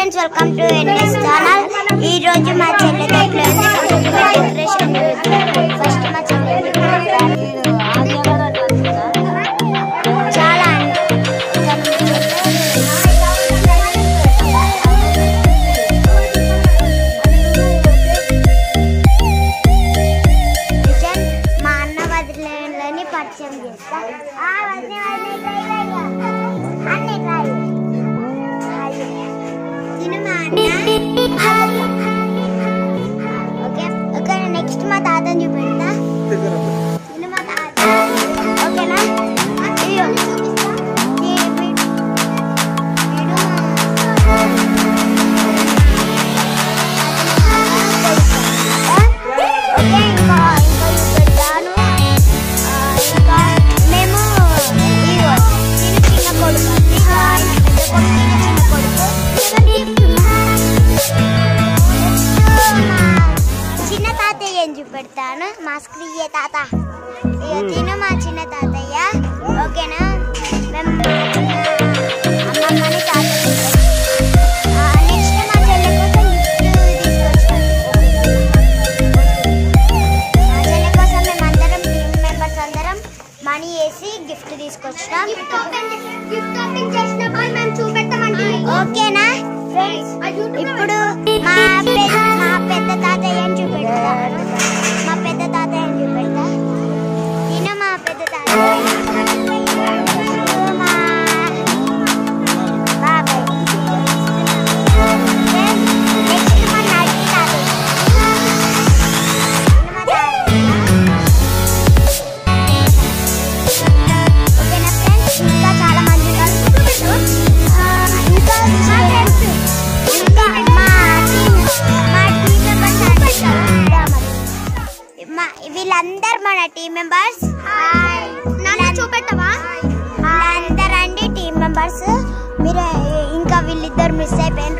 Friends, welcome to NS channel. ఈ రోజు మా చెల్లె డెకరేషన్ ఫస్ట్ మా చెల్లె చాలా మా అన్న వదిలేని పరిచయం చేస్తా. ఓకే, నెక్స్ట్ మా తాతని చూపెడతా. మా తాత ఓకేనా? మేము చిన్న కొడుకు చిన్న తాతయ్య అని చూపెడతాను. మా స్క్రీయ తాత తిను మా చిన్న తాతయ్య. ఓకేనా? మేము అమ్మమ్మని తాతయ్య. నెక్స్ట్ మా చెల్లె కోసం గిఫ్ట్ తీసుకొచ్చాం. మా చెల్లె కోసం మేము అందరం టీమ్ మెంబర్స్ అందరం మనీ వేసి గిఫ్ట్ తీసుకొచ్చాం. ఓకేనా ఫ్రెండ్స్? ఇప్పుడు మా పెద్ద తాతయ్య అని చూపెడతాను. మా పెద్ద తాతయ్య అని చూపెడతా. నేను మా పెద్ద తాతయ్య, మా బాబాయ్. నెక్స్ట్ మా నడి తాతయ్య. ఓకేనా ఫ్రెండ్స్? ఇంకా చాలా మంది వీళ్ళందరూ మన టీం మెంబర్స్. చూపెట్టవా? వీళ్ళందరూ అండి టీం మెంబర్స్. మీరు ఇంకా వీళ్ళిద్దరు మిస్ అయిపోయారు.